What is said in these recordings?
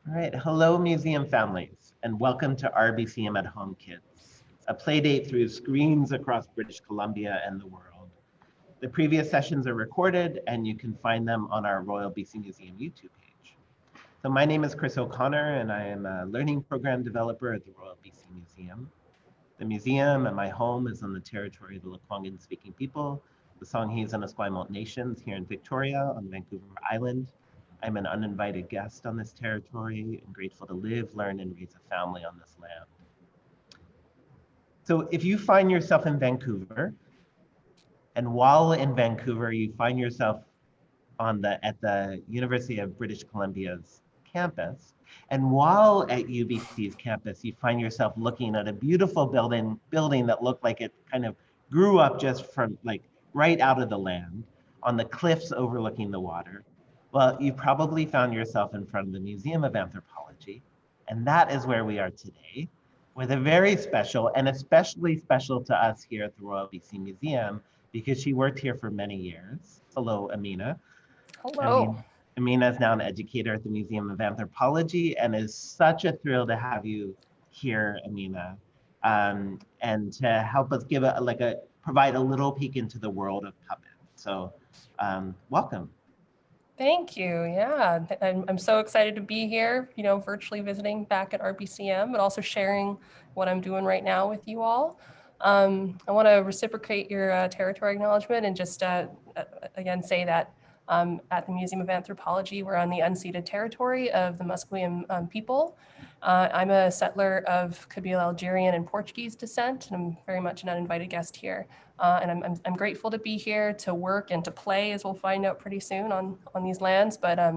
All right, hello museum families, and welcome to RBCM at Home Kids, a play date through screens across British Columbia and the world. The previous sessions are recorded and you can find them on our Royal BC Museum YouTube page. So my name is Chris O'Connor and I am a learning program developer at the Royal BC Museum. The museum and my home is on the territory of the Lekwungen speaking people, the Songhees and Esquimalt nations here in Victoria on Vancouver Island. I'm an uninvited guest on this territory and grateful to live, learn, and raise a family on this land. So if you find yourself in Vancouver, and while in Vancouver, you find yourself at the University of British Columbia's campus, and while at UBC's campus, you find yourself looking at a beautiful building that looked like it kind of grew up just from like right out of the land on the cliffs overlooking the water. Well, you probably found yourself in front of the Museum of Anthropology, and that is where we are today with a very special and especially special to us here at the Royal BC Museum because she worked here for many years. Hello, Amina. Hello. Amina is now an educator at the Museum of Anthropology and is such a thrill to have you here, Amina, and to help us provide a little peek into the world of puppets. So welcome. Thank you. Yeah, I'm so excited to be here, virtually visiting back at RBCM, but also sharing what I'm doing right now with you all. I want to reciprocate your territory acknowledgement and just again say that at the Museum of Anthropology, we're on the unceded territory of the Musqueam people. I'm a settler of Kabyle Algerian and Portuguese descent, and I'm very much an uninvited guest here. And I'm grateful to be here to work and to play, as we'll find out pretty soon on these lands. But I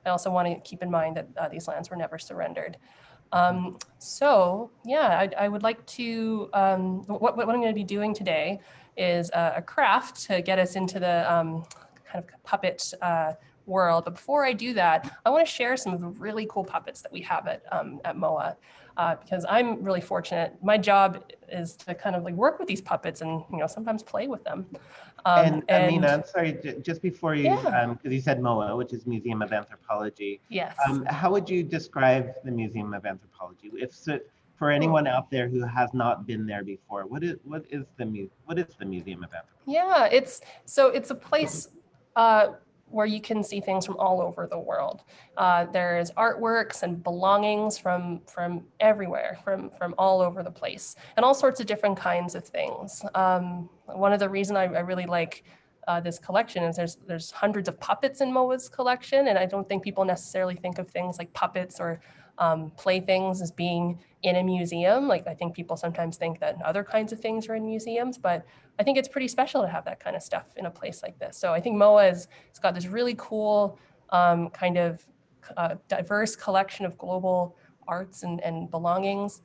also want to keep in mind that these lands were never surrendered. So yeah, I would like to, what I'm going to be doing today is a craft to get us into the kind of puppet world. But before I do that, I want to share some of the really cool puppets that we have at MOA. Because I'm really fortunate. My job is to kind of like work with these puppets and sometimes play with them. And Amina, I'm sorry, just before you, yeah. because you said MOA, which is Museum of Anthropology. Yes. How would you describe the Museum of Anthropology? For anyone out there who has not been there before, what is the Museum of Anthropology? Yeah, it's a place where you can see things from all over the world. There's artworks and belongings from everywhere, from all over the place, and all sorts of different kinds of things. One of the reasons I really like this collection is there's hundreds of puppets in MOA's collection, and I don't think people necessarily think of things like puppets or playthings as being in a museum. Like I think people sometimes think that other kinds of things are in museums, but I think it's pretty special to have that kind of stuff in a place like this. So I think MOA it's got this really cool kind of diverse collection of global arts and belongings.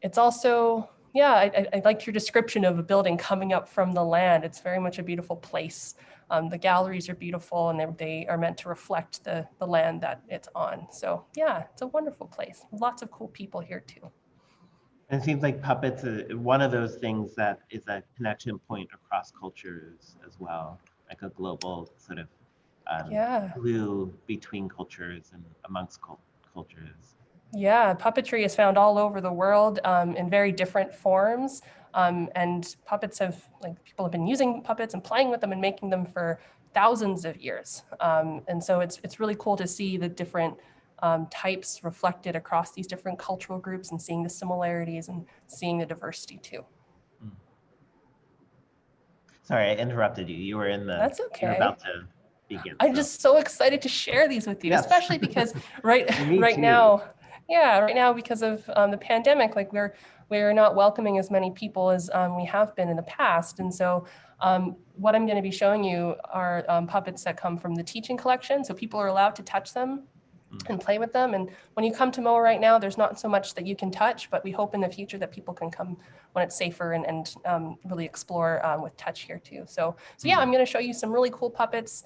It's also, yeah, I liked your description of a building coming up from the land. It's very much a beautiful place. The galleries are beautiful and they are meant to reflect the land that it's on. So yeah, it's a wonderful place. Lots of cool people here too. And it seems like puppets are one of those things that is a connection point across cultures as well, like a global sort of glue between cultures and amongst cultures. Yeah, puppetry is found all over the world in very different forms. And puppets people have been using puppets and playing with them and making them for thousands of years. And so it's really cool to see the different types reflected across these different cultural groups and seeing the similarities and seeing the diversity too. Sorry, I interrupted you. You were That's okay. You're about to begin. I'm just so excited to share these with you, yes. Especially because right too. now, because of the pandemic, like we're not welcoming as many people as we have been in the past. And so what I'm going to be showing you are puppets that come from the teaching collection. So people are allowed to touch them and play with them. And when you come to MOA right now, there's not so much that you can touch, but we hope in the future that people can come when it's safer and really explore with touch here too. So yeah, I'm going to show you some really cool puppets.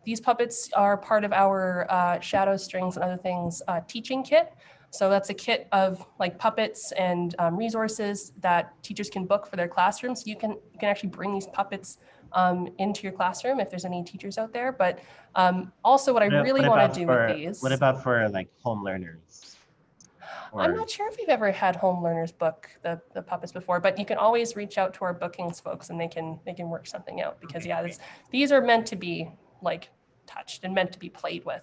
These puppets are part of our Shadow, Strings, and Other Things teaching kit. So that's a kit of like puppets and resources that teachers can book for their classrooms. So you can actually bring these puppets into your classroom if there's any teachers out there. But also what I really want to do with these. What about for like home learners? I'm not sure if we've ever had home learners book the puppets before, but you can always reach out to our bookings folks and they can work something out, because these are meant to be like touched and meant to be played with,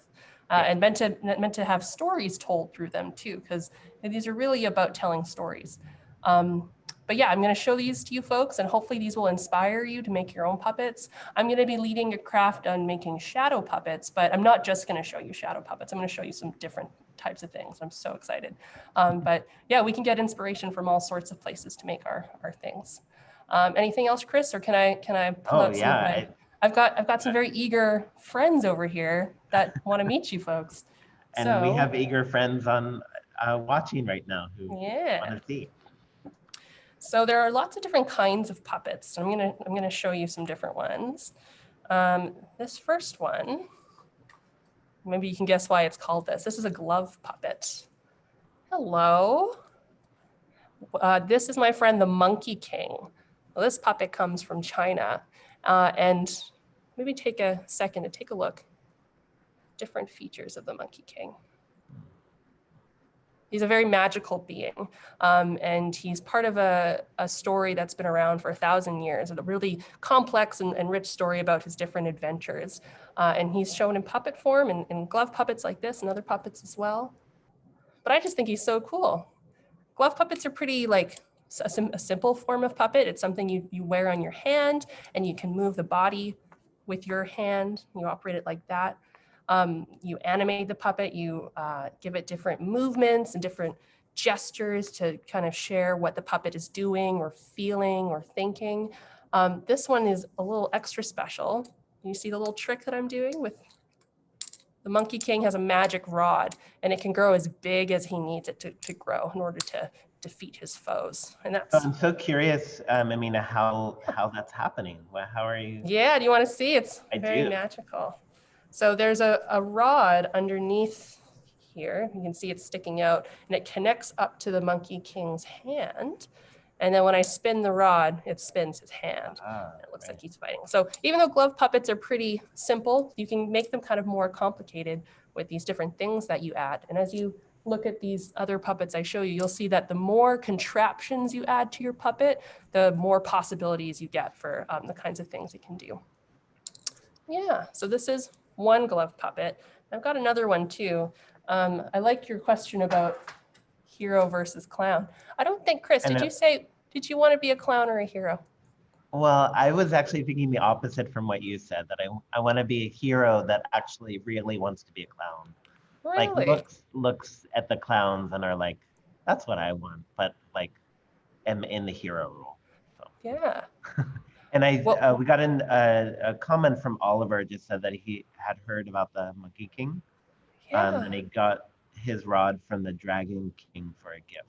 and meant to have stories told through them too, because these are really about telling stories. But yeah, I'm going to show these to you folks, and hopefully these will inspire you to make your own puppets. I'm going to be leading a craft on making shadow puppets, but I'm not just going to show you shadow puppets. I'm going to show you some different types of things. I'm so excited. But yeah, we can get inspiration from all sorts of places to make our things. Anything else, Chris, or can I pull out some of my, I've got some very eager friends over here that want to meet you folks. And we have eager friends on watching right now who want to see. So there are lots of different kinds of puppets. I'm gonna show you some different ones. This first one, maybe you can guess why it's called this. This is a glove puppet. Hello. This is my friend, the Monkey King. Well, this puppet comes from China. And maybe take a second to take a look. Different features of the Monkey King. He's a very magical being, and he's part of a story that's been around for 1,000 years, a really complex and rich story about his different adventures. And he's shown in puppet form and in glove puppets like this and other puppets as well. But I just think he's so cool. Glove puppets are pretty like a simple form of puppet. It's something you wear on your hand, and you can move the body with your hand. You operate it like that. You animate the puppet, you give it different movements and different gestures to kind of share what the puppet is doing or feeling or thinking. This one is a little extra special. You see the little trick that I'm doing with the Monkey King has a magic rod, and it can grow as big as he needs it to grow in order to defeat his foes. And that's. I'm so curious, Amina, how that's happening. How are you? Yeah, do you want to see? It's very magical. So there's a rod underneath here. You can see it's sticking out, and it connects up to the Monkey King's hand. And then when I spin the rod, it spins his hand. It looks like he's fighting. So even though glove puppets are pretty simple, you can make them kind of more complicated with these different things that you add. And as you look at these other puppets I show you, you'll see that the more contraptions you add to your puppet, the more possibilities you get for the kinds of things it can do. Yeah, so this is one glove puppet. I've got another one too. I like your question about hero versus clown. I don't think, Chris, did you want to be a clown or a hero? Well, I was actually thinking the opposite from what you said, that I want to be a hero that actually really wants to be a clown. Really? Like looks at the clowns and are like, that's what I want, but like am in the hero role. So. Yeah. And we got a comment from Oliver, just said that he had heard about the Monkey King. Yeah. And he got his rod from the Dragon King for a gift.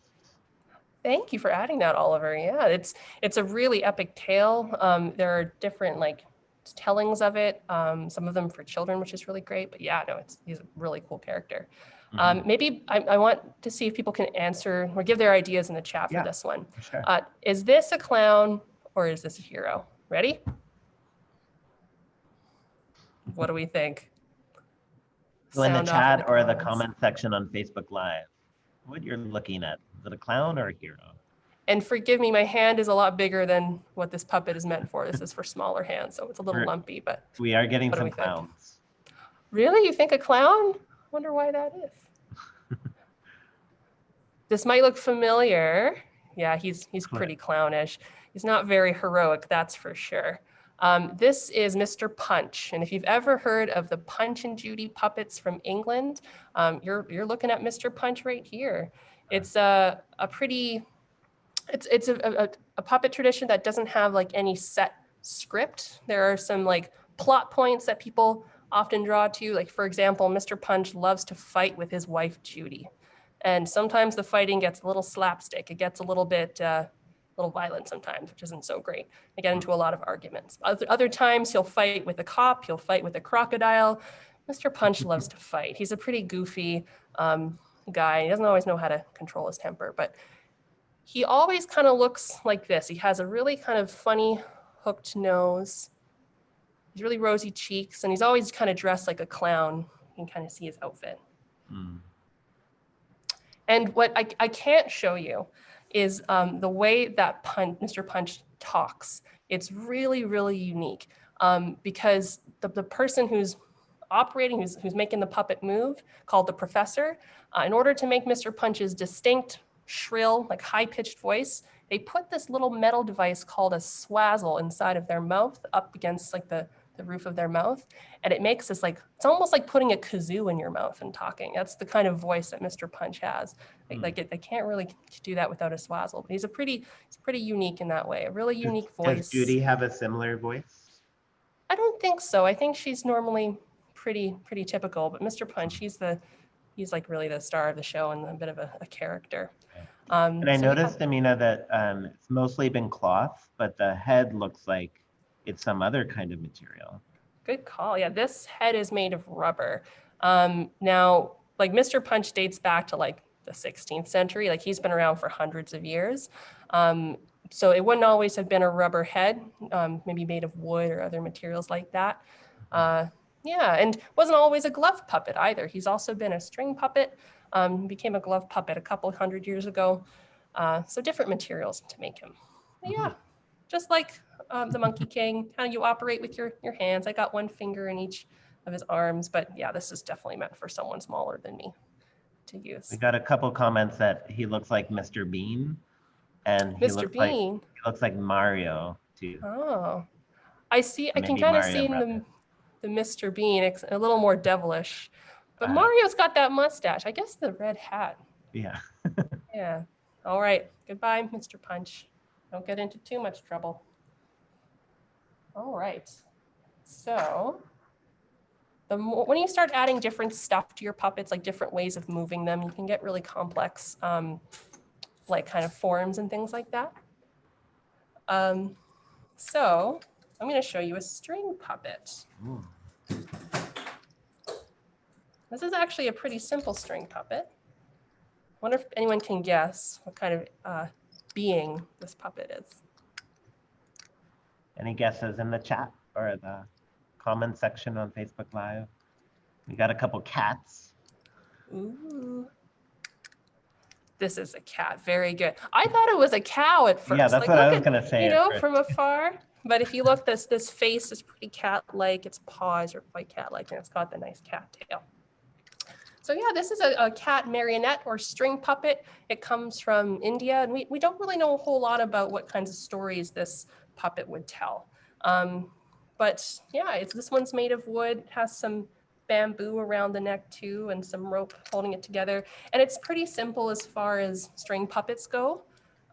Thank you for adding that, Oliver. Yeah, it's a really epic tale. There are different like tellings of it, some of them for children, which is really great. But yeah, no, he's a really cool character. Mm-hmm. Maybe I want to see if people can answer or give their ideas in the chat for this one. Sure. Is this a clown or is this a hero? Ready? What do we think? So in the chat or the comment section on Facebook Live, what you're looking at, is it a clown or a hero? And forgive me, my hand is a lot bigger than what this puppet is meant for. This is for smaller hands, so it's a little lumpy, but. We are getting some clowns. Really? You think a clown? I wonder why that is. This might look familiar. Yeah, he's pretty clownish. He's not very heroic, that's for sure. This is Mr. Punch. And if you've ever heard of the Punch and Judy puppets from England, you're looking at Mr. Punch right here. It's a puppet tradition that doesn't have like any set script. There are some like plot points that people often draw to. Like, for example, Mr. Punch loves to fight with his wife, Judy. And sometimes the fighting gets a little slapstick. It gets a little bit violent sometimes, which isn't so great. They get into a lot of arguments. Other times he'll fight with a cop, he'll fight with a crocodile. Mr. Punch loves to fight. He's a pretty goofy guy. He doesn't always know how to control his temper, but he always kind of looks like this. He has a really kind of funny hooked nose. He's really rosy cheeks, and he's always kind of dressed like a clown. You can kind of see his outfit. Mm. And what I can't show you is the way that Mr. Punch talks. It's really, really unique because the person who's operating, who's making the puppet move, called the professor, in order to make Mr. Punch's distinct, shrill, like high-pitched voice, they put this little metal device called a swazzle inside of their mouth up against like the roof of their mouth. And it makes this like, it's almost like putting a kazoo in your mouth and talking. That's the kind of voice that Mr. Punch has. Like they can't really do that without a swazzle. But he's pretty unique in that way, a really unique voice. Does Judy have a similar voice? I don't think so. I think she's normally pretty typical, but Mr. Punch, he's like really the star of the show and a bit of a character. And I noticed, Amina, that it's mostly been cloth, but the head looks like it's some other kind of material. Good call. Yeah, this head is made of rubber. Now, like Mr. Punch dates back to like the 16th century. Like he's been around for hundreds of years. So it wouldn't always have been a rubber head, maybe made of wood or other materials like that. Yeah, and wasn't always a glove puppet either. He's also been a string puppet, became a glove puppet a couple hundred years ago. So different materials to make him. But yeah, just like the Monkey King, how you operate with your hands. I got one finger in each of his arms, but yeah, this is definitely meant for someone smaller than me to use. We got a couple comments that he looks like Mr. Bean, and he looks like Mario too. Oh, I see. I can kind of see in the Mr. Bean. It's a little more devilish, but Mario's got that mustache. I guess the red hat. Yeah. Yeah. All right. Goodbye, Mr. Punch. Don't get into too much trouble. All right. So when you start adding different stuff to your puppets, like different ways of moving them, you can get really complex, like kind of forms and things like that. So I'm going to show you a string puppet. Ooh. This is actually a pretty simple string puppet. I wonder if anyone can guess what kind of being this puppet is. Any guesses in the chat or the comment section on Facebook Live? We got a couple cats. Ooh. This is a cat. Very good. I thought it was a cow at first. Yeah, that's what I was going to say. You know, from afar. But if you look, this face is pretty cat-like. Its paws are quite cat-like, and it's got the nice cat tail. So yeah, this is a cat marionette or string puppet. It comes from India, and we don't really know a whole lot about what kinds of stories this puppet would tell. But yeah, this one's made of wood, has some bamboo around the neck too, and some rope holding it together. And it's pretty simple as far as string puppets go.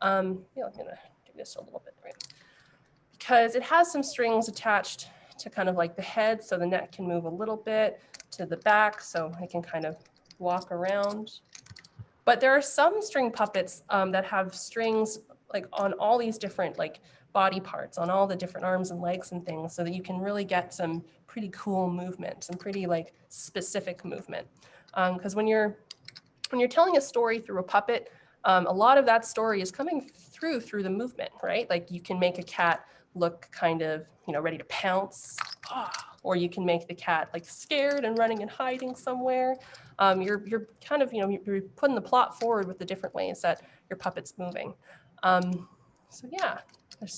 Yeah, I'm gonna do this a little bit, right? Because it has some strings attached to kind of like the head, so the neck can move a little bit, to the back, so it can kind of walk around. But there are some string puppets that have strings like on all these different like body parts, on all the different arms and legs and things, so that you can really get some pretty cool movement, some pretty like specific movement. Because when you're telling a story through a puppet, a lot of that story is coming through the movement, right? Like you can make a cat look kind of, ready to pounce, or you can make the cat like scared and running and hiding somewhere. You're kind of, you're putting the plot forward with the different ways that your puppet's moving. So yeah.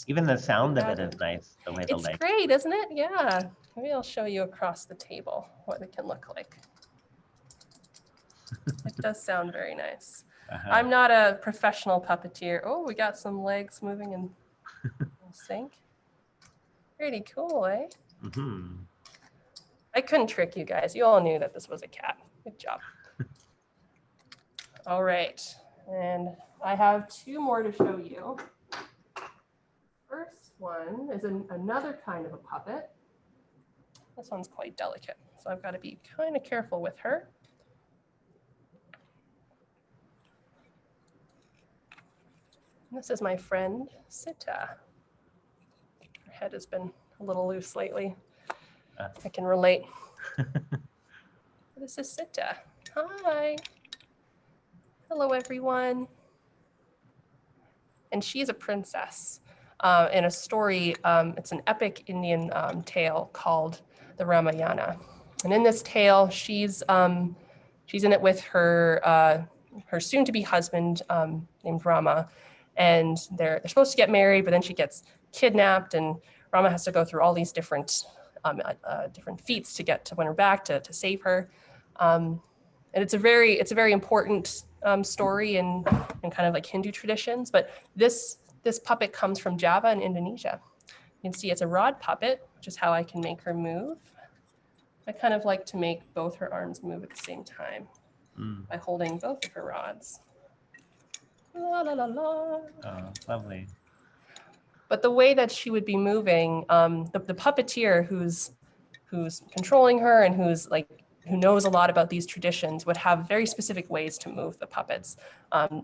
Even the sound of it is nice, the way the legs. It's great, isn't it? Yeah. Maybe I'll show you across the table what it can look like. It does sound very nice. I'm not a professional puppeteer. Oh, we got some legs moving in sync. Pretty cool, eh? Mm-hmm. I couldn't trick you guys. You all knew that this was a cat. Good job. All right. And I have two more to show you. First one is another kind of a puppet. This one's quite delicate, so I've got to be kind of careful with her. This is my friend, Sita. Her head has been a little loose lately. I can relate. This is Sita. Hi. Hello, everyone. And she's a princess. in a story. It's an epic Indian tale called the Ramayana. And in this tale, she's in it with her soon-to-be husband named Rama, and they're supposed to get married, but then she gets kidnapped, and Rama has to go through all these different feats to get to win her back to save her. And it's a very important story in kind of like Hindu traditions. But this puppet comes from Java in Indonesia. You can see it's a rod puppet, which is how I can make her move. I kind of like to make both her arms move at the same time by holding both of her rods. La, la, la, la. Oh, lovely. But the way that she would be moving, the puppeteer who's controlling her and who knows a lot about these traditions would have very specific ways to move the puppets,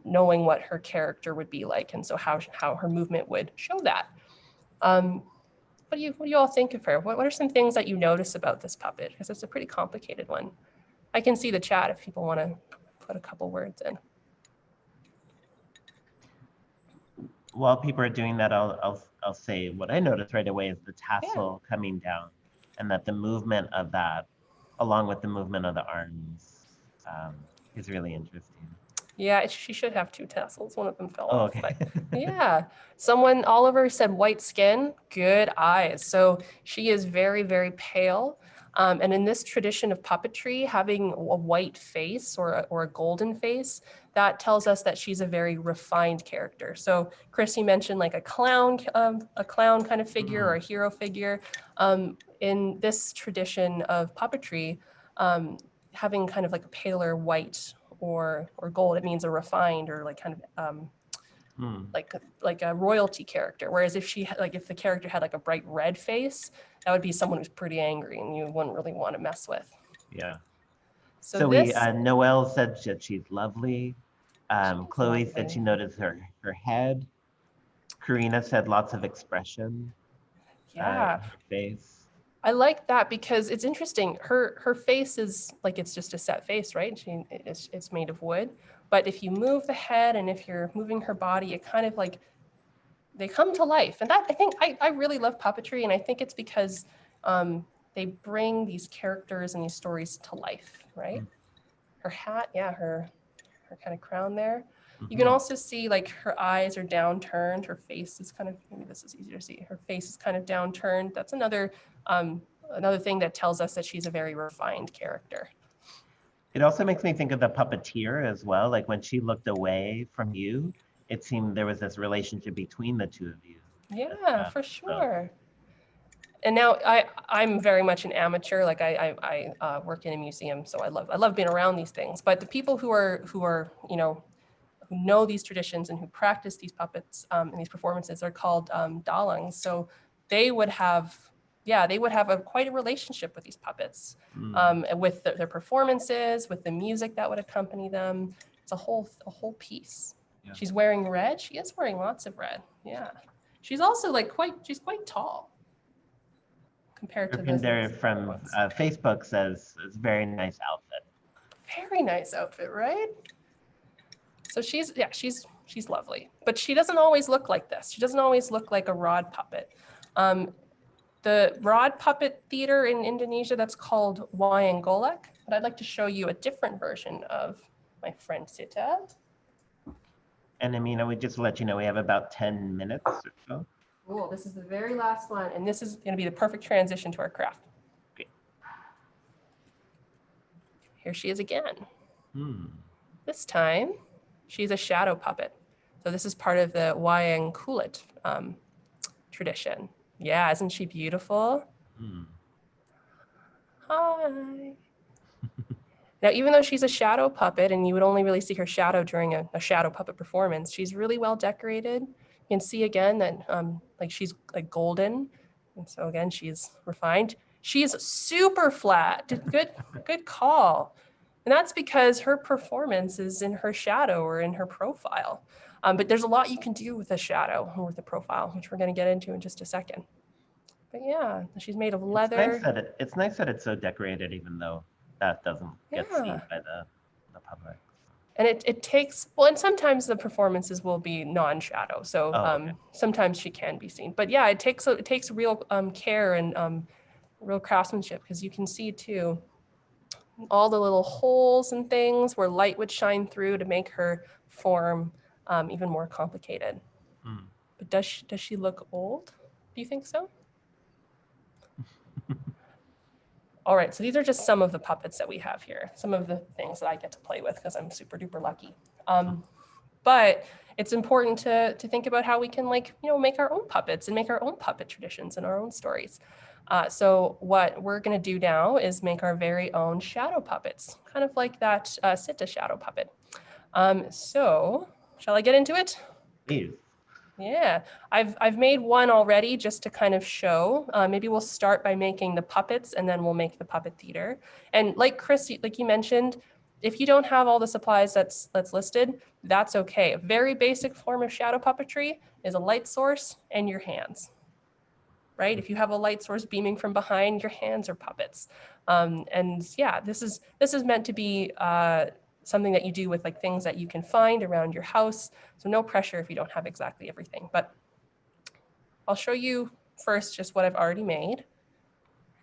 knowing what her character would be like, and so how her movement would show that. What do you all think of her? What are some things that you notice about this puppet? Because it's a pretty complicated one. I can see the chat if people want to put a couple words in. While people are doing that, I'll say what I noticed right away is the tassel coming down, and that the movement of that, along with the movement of the arms, is really interesting. Yeah, she should have two tassels. One of them fell off. Okay. But yeah. Oliver said white skin, good eyes. So she is very, very pale. And in this tradition of puppetry, having a white face or a golden face, that tells us that she's a very refined character. So Chris, you mentioned like a clown kind of figure or a hero figure. In this tradition of puppetry, having kind of like a paler white or gold, it means a refined or like kind of like a royalty character. Whereas if the character had like a bright red face, that would be someone who's pretty angry and you wouldn't really want to mess with. Yeah. So Noelle said that she's lovely. Chloe lovely. said she noticed her head. Karina said lots of expression. Yeah. In her face. I like that because it's interesting. Her face is like, it's just a set face, right? It's made of wood. But if you move the head and if you're moving her body, it kind of like, they come to life. And that, I think, I really love puppetry. And I think it's because they bring these characters and these stories to life, right? Her hat, yeah, her kind of crown there. You can also see like her eyes are downturned. Her face is kind of, maybe this is easier to see. Her face is kind of downturned. That's another thing that tells us that she's a very refined character. It also makes me think of the puppeteer as well. Like when she looked away from you, it seemed there was this relationship between the two of you. Yeah, for sure. And now I'm very much an amateur. Like I work in a museum, so I love being around these things. But the people who are who know these traditions and who practice these puppets and these performances are called dalangs. So they would have quite a relationship with these puppets, with their performances, with the music that would accompany them. It's a whole piece. Yeah. She's wearing red. She is wearing lots of red. Yeah. She's also she's quite tall compared to this. There from Facebook says it's a very nice outfit. Very nice outfit, right? So she's lovely, but she doesn't always look like this. She doesn't always look like a rod puppet. The rod puppet theater in Indonesia, that's called wayang golek, but I'd like to show you a different version of my friend Sita. And Amina, we just let you know we have about 10 minutes or so. Cool, this is the very last one, and this is gonna be the perfect transition to our craft. Okay. Here she is again. This time, she's a shadow puppet. So this is part of the wayang kulit tradition. Yeah, isn't she beautiful? Hi. Now, even though she's a shadow puppet and you would only really see her shadow during a shadow puppet performance, she's really well decorated. You can see again that she's like golden. And so again, she's refined. She's super flat. Good call. And that's because her performance is in her shadow or in her profile. But there's a lot you can do with a shadow or with a profile, which we're going to get into in just a second. But yeah, she's made of leather. It's nice that it's so decorated, even though that doesn't get seen by the public. And it takes, well, and sometimes the performances will be non-shadow. So Okay. sometimes she can be seen. But yeah, it takes real care and real craftsmanship, because you can see too, all the little holes and things where light would shine through to make her form even more complicated. Mm. But does she look old? Do you think so? All right, so these are just some of the puppets that we have here, some of the things that I get to play with because I'm super duper lucky. But it's important to think about how we can, like, make our own puppets and make our own puppet traditions and our own stories. So what we're going to do now is make our very own shadow puppets, kind of like that Sitta shadow puppet. So shall I get into it? Please. Yeah, I've made one already just to kind of show. Maybe we'll start by making the puppets and then we'll make the puppet theater. And like Chris, like you mentioned, if you don't have all the supplies that's listed, that's okay. A very basic form of shadow puppetry is a light source and your hands, right? If you have a light source beaming from behind, your hands are puppets. And yeah, this is meant to be something that you do with like things that you can find around your house. So no pressure if you don't have exactly everything, but I'll show you first just what I've already made.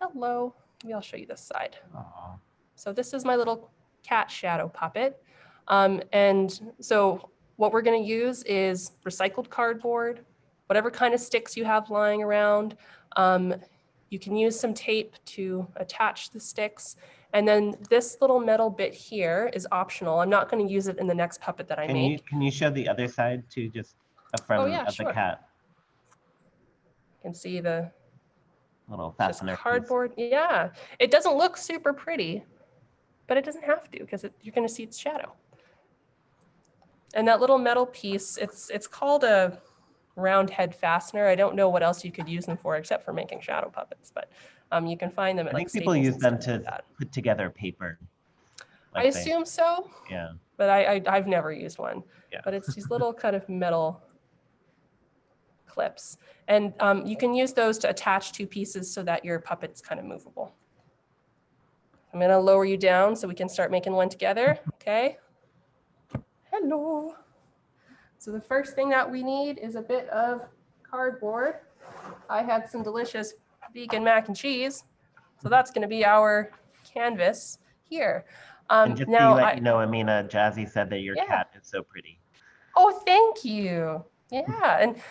Hello, maybe I'll show you this side. Aww. So this is my little cat shadow puppet. And so what we're gonna use is recycled cardboard, whatever kind of sticks you have lying around. You can use some tape to attach the sticks. And then this little metal bit here is optional. I'm not going to use it in the next puppet that I make. Can you show the other side too, just Oh yeah, of sure. the cat? You can see the Little just fastener cardboard. Piece. Yeah, it doesn't look super pretty, but it doesn't have to because you're going to see its shadow. And that little metal piece, it's called a round head fastener. I don't know what else you could use them for except for making shadow puppets, but you can find them at I like think people use them to like put together paper. Like I assume so. Yeah. But I've never used one. Yeah. But it's these little kind of metal clips. And you can use those to attach two pieces so that your puppet's kind of movable. I'm gonna lower you down so we can start making one together, okay? Hello. So the first thing that we need is a bit of cardboard. I had some delicious vegan mac and cheese. So that's gonna be our canvas here. And just now to let you know, Amina, Jazzy said that your cat is so pretty. Oh, thank you. Yeah, and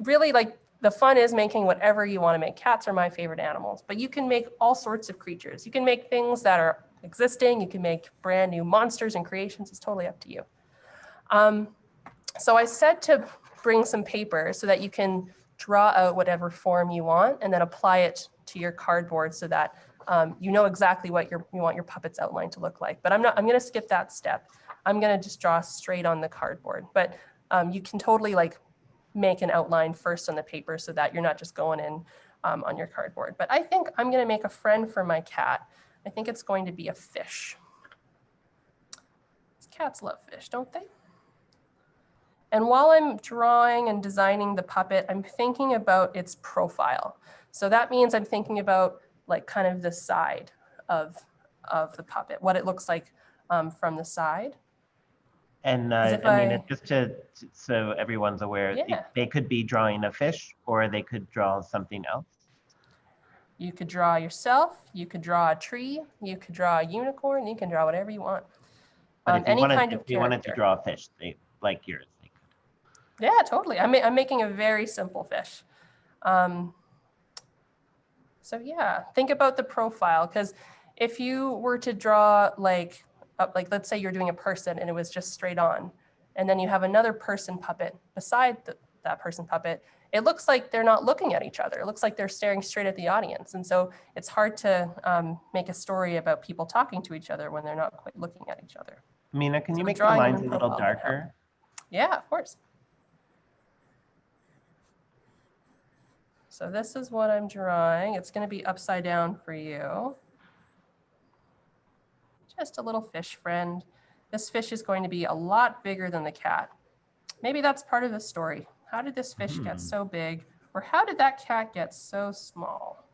really, like, the fun is making whatever you want to make. Cats are my favorite animals, but you can make all sorts of creatures. You can make things that are existing. You can make brand new monsters and creations. It's totally up to you. So I said to bring some paper so that you can draw out whatever form you want and then apply it to your cardboard so that you know exactly what you want your puppet's outline to look like. But I'm going to skip that step. I'm going to just draw straight on the cardboard. But you can totally like make an outline first on the paper so that you're not just going in on your cardboard. But I think I'm going to make a friend for my cat. I think it's going to be a fish. Cats love fish, don't they? And while I'm drawing and designing the puppet, I'm thinking about its profile. So that means I'm thinking about like kind of the side of the puppet, what it looks like from the side. And I mean, just so everyone's aware, they could be drawing a fish or they could draw something else. You could draw yourself, you could draw a tree, you could draw a unicorn, you can draw whatever you want. But if you wanted to draw a fish, like yours, they could. Yeah, totally. I'm making a very simple fish. So yeah, think about the profile, because if you were to draw like let's say you're doing a person and it was just straight on, and then you have another person puppet beside that person puppet, it looks like they're not looking at each other. It looks like they're staring straight at the audience. And so it's hard to make a story about people talking to each other when they're not quite looking at each other. Mina, can you make the lines a little darker? Yeah, of course. So this is what I'm drawing. It's going to be upside down for you. Just a little fish friend. This fish is going to be a lot bigger than the cat. Maybe that's part of the story. How did this fish get so big? Or how did that cat get so small?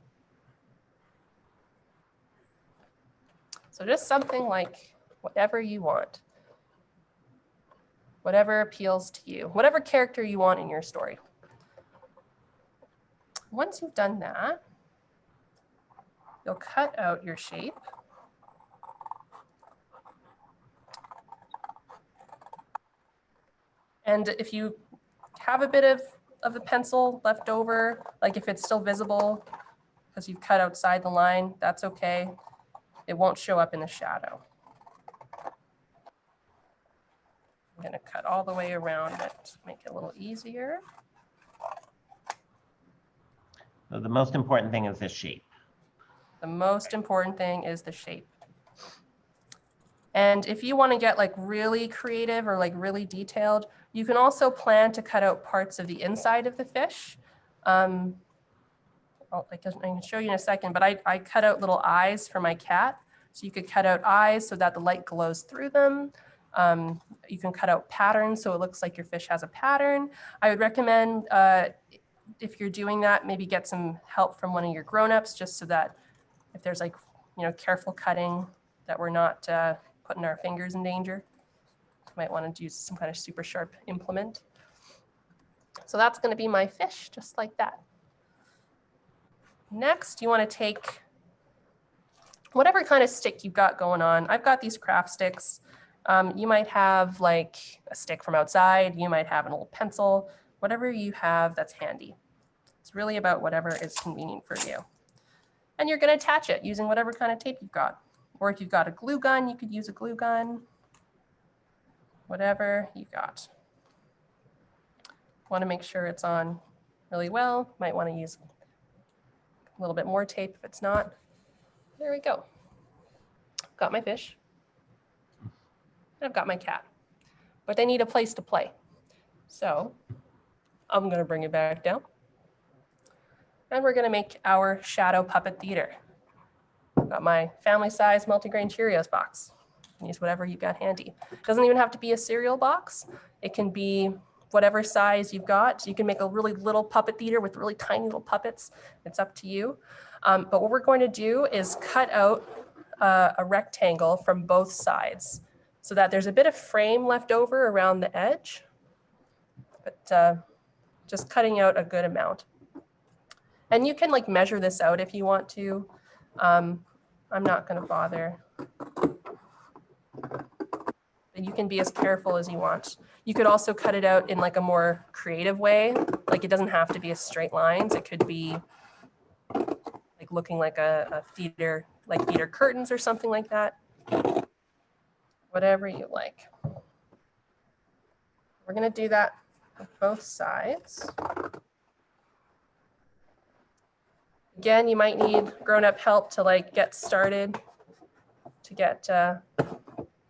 So just something like whatever you want. whatever appeals to you, whatever character you want in your story. Once you've done that, you'll cut out your shape. And if you have a bit of the pencil left over, like if it's still visible because you've cut outside the line, that's okay. It won't show up in the shadow. I'm gonna cut all the way around it to make it a little easier. So the most important thing is the shape. The most important thing is the shape. And if you want to get like really creative or like really detailed, you can also plan to cut out parts of the inside of the fish. I can show you in a second, but I cut out little eyes for my cat. So you could cut out eyes so that the light glows through them. You can cut out patterns so it looks like your fish has a pattern. I would recommend if you're doing that, maybe get some help from one of your grown-ups just so that if there's like, careful cutting that we're not putting our fingers in danger. You might want to use some kind of super sharp implement. So that's going to be my fish, just like that. Next, you want to take whatever kind of stick you've got going on. I've got these craft sticks. You might have like a stick from outside. You might have an old pencil, whatever you have that's handy. It's really about whatever is convenient for you. And you're going to attach it using whatever kind of tape you've got. Or if you've got a glue gun, you could use a glue gun. Whatever you got. Want to make sure it's on really well. Might want to use a little bit more tape if it's not. There we go. Got my fish. I've got my cat. But they need a place to play. So I'm going to bring it back down. And we're going to make our shadow puppet theater. Got my family size multigrain Cheerios box. Use whatever you've got handy. Doesn't even have to be a cereal box. It can be whatever size you've got. So you can make a really little puppet theater with really tiny little puppets. It's up to you. But what we're going to do is cut out a rectangle from both sides so that there's a bit of frame left over around the edge, but just cutting out a good amount. And you can like measure this out if you want to. I'm not going to bother. But you can be as careful as you want. You could also cut it out in like a more creative way. Like it doesn't have to be a straight lines. It could be like looking like a theater, like theater curtains or something like that. Whatever you like. We're going to do that with both sides. Again, you might need grown-up help to like get started, to get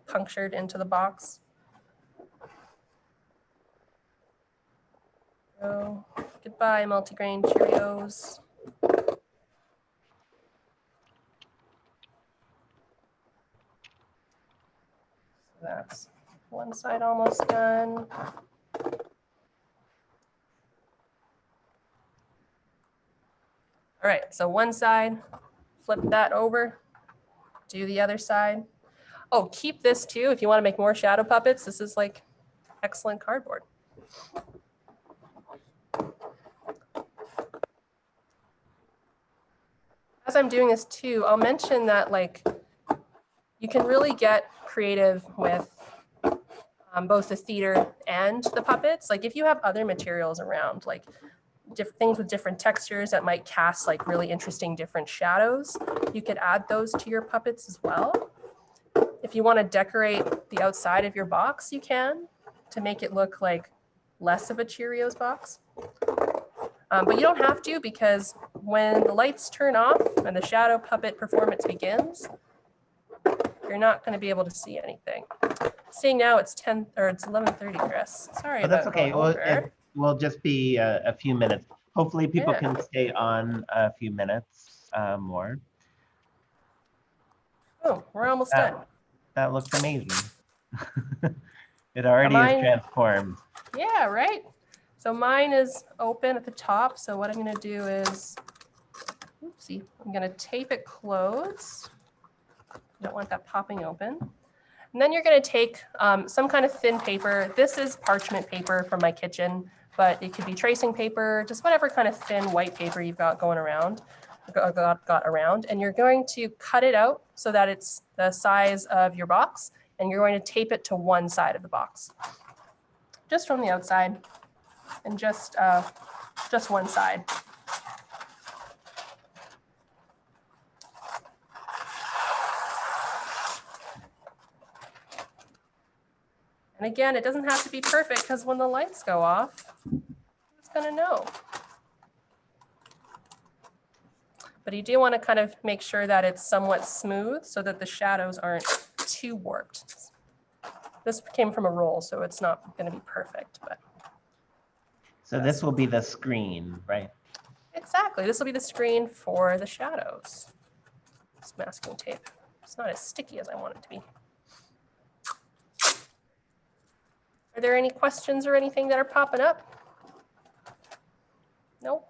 punctured into the box. So, goodbye, multigrain Cheerios. So that's one side almost done. All right, so one side, flip that over, do the other side. Oh, keep this too if you want to make more shadow puppets. This is like excellent cardboard. As I'm doing this too, I'll mention that like you can really get creative with both the theater and the puppets. Like if you have other materials around, like things with different textures that might cast like really interesting different shadows, you could add those to your puppets as well. If you want to decorate the outside of your box, you can, to make it look like less of a Cheerios box. But you don't have to, because when the lights turn off and the shadow puppet performance begins, you're not going to be able to see anything. Seeing now it's 11:30, Chris. Sorry about that. That's okay. Will just be a few minutes. Hopefully people can stay on a few minutes more. Oh, we're almost done. That looks amazing. It already is transformed. Yeah, right? So mine is open at the top. So what I'm going to do is, oopsie, I'm going to tape it closed. You don't want that popping open. And then you're going to take some kind of thin paper. This is parchment paper from my kitchen, but it could be tracing paper, just whatever kind of thin white paper you've got going around, got around. And you're going to cut it out so that it's the size of your box, and you're going to tape it to one side of the box, just from the outside, and just one side. And again, it doesn't have to be perfect because when the lights go off, who's gonna know? But you do want to kind of make sure that it's somewhat smooth so that the shadows aren't too warped. This came from a roll, so it's not gonna be perfect, but. So this will be the screen, right? Exactly, this will be the screen for the shadows. This masking tape. It's not as sticky as I want it to be. Are there any questions or anything that are popping up? Nope.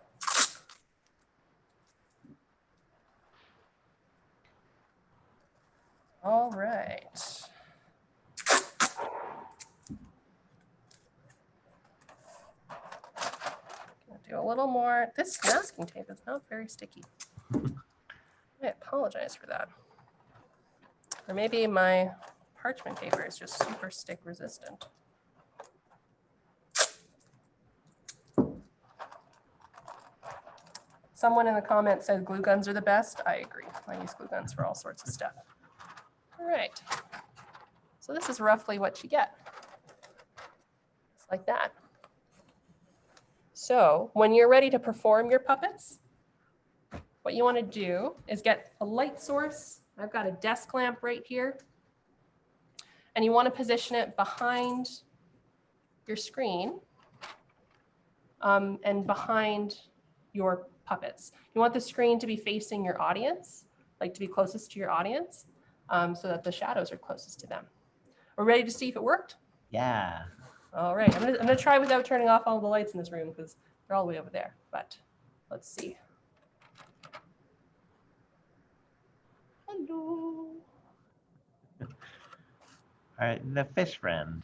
All right. Gonna do a little more. This masking tape is not very sticky. I apologize for that. Or maybe my parchment paper is just super stick resistant. Someone in the comments said glue guns are the best. I agree. I use glue guns for all sorts of stuff. All right. So this is roughly what you get. Just like that. So when you're ready to perform your puppets, what you want to do is get a light source. I've got a desk lamp right here. And you want to position it behind your screen and behind your puppets. You want the screen to be facing your audience, like to be closest to your audience, so that the shadows are closest to them. We're ready to see if it worked? Yeah. All right, I'm gonna try without turning off all the lights in this room because they're all the way over there, but let's see. Hello. All right, the fish friend.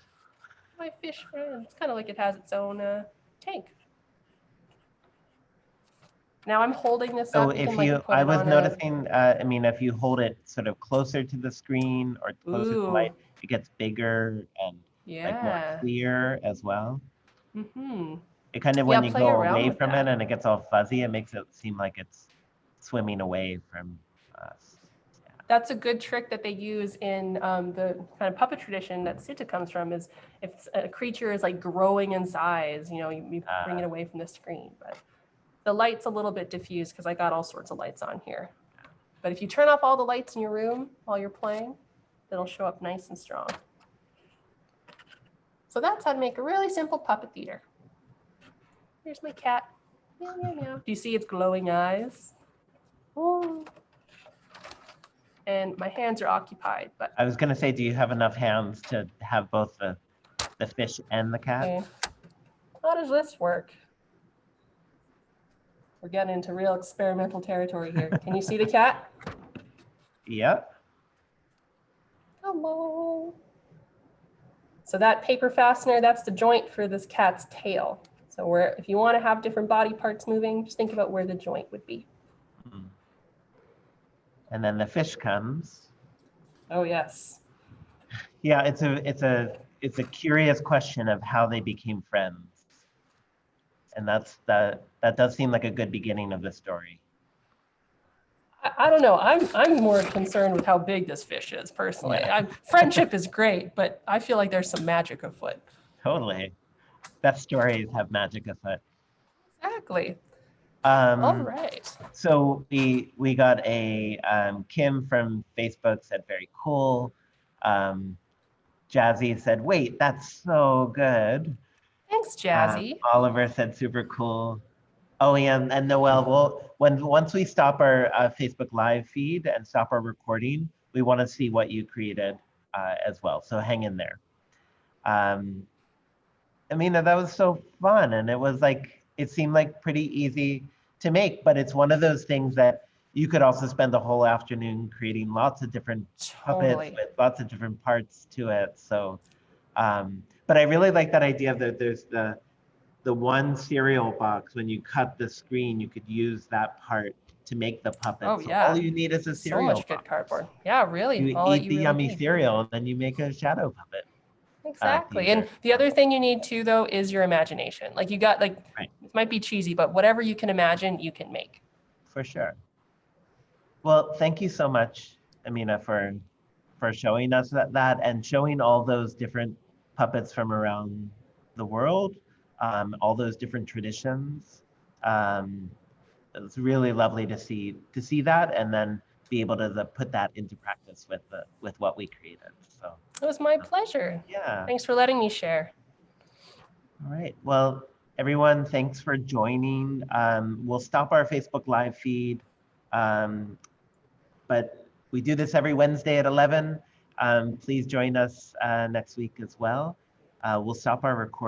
My fish friend. It's kind of like it has its own tank. Now I'm holding this So up. if can, like, you, put I it was on noticing, I mean, if you hold it sort of closer to the screen or closer to the light, Ooh. it gets bigger and like more Yeah. clear as well. Mm-hmm. It kind of, Yeah, when you play go around away with from that. it and it gets all fuzzy, it makes it seem like it's swimming away from us. That's a good trick that they use in the kind of puppet tradition that Sita comes from, is if a creature is like growing in size, you know, you bring it away from the screen. But the light's a little bit diffused because I got all sorts of lights on here. But if you turn off all the lights in your room while you're playing, it'll show up nice and strong. So that's how to make a really simple puppet theater. Here's my cat. Meow, meow, meow. Do you see its glowing eyes? Oh. And my hands are occupied, but. I was gonna say, do you have enough hands to have both the fish and the cat? Okay. How does this work? We're getting into real experimental territory here. Can you see the cat? Yep. Hello. So that paper fastener, that's the joint for this cat's tail. So if you want to have different body parts moving, just think about where the joint would be. And then the fish comes. Oh yes. Yeah, it's a curious question of how they became friends. And that does seem like a good beginning of the story. I don't know. I'm more concerned with how big this fish is personally. Yeah. Friendship is great, but I feel like there's some magic afoot. Totally. Best stories have magic afoot. Exactly. All right. So we got a Kim from Facebook said very cool. Jazzy said, wait, that's so good. Thanks, Jazzy. Oliver said super cool. Oh yeah, and Noel, once we stop our Facebook Live feed and stop our recording, we want to see what you created as well. So hang in there. I mean, that was so fun, and it was like, it seemed like pretty easy to make, but it's one of those things that you could also spend the whole afternoon creating lots of different puppets Totally. with lots of different parts to it. So, but I really like that idea that there's the one cereal box. When you cut the screen, you could use that part to make the puppet. Oh So all yeah. you need is a So cereal much good box. cardboard. Yeah, really. You All that eat you the really yummy need. cereal, and then you make a shadow puppet. Exactly. And Theater. the other thing you need too, though, is your imagination. Like you got like, Right. it might be cheesy, but whatever you can imagine, you can make. For sure. Well, thank you so much, Amina, for showing us that and showing all those different puppets from around the world, all those different traditions. It's really lovely to see that, and then be able to put that into practice with what we created. So It was my pleasure. yeah. Thanks for letting me share. All right. Well, everyone, thanks for joining. We'll stop our Facebook Live feed, but we do this every Wednesday at 11. Please join us next week as well. We'll stop our recording.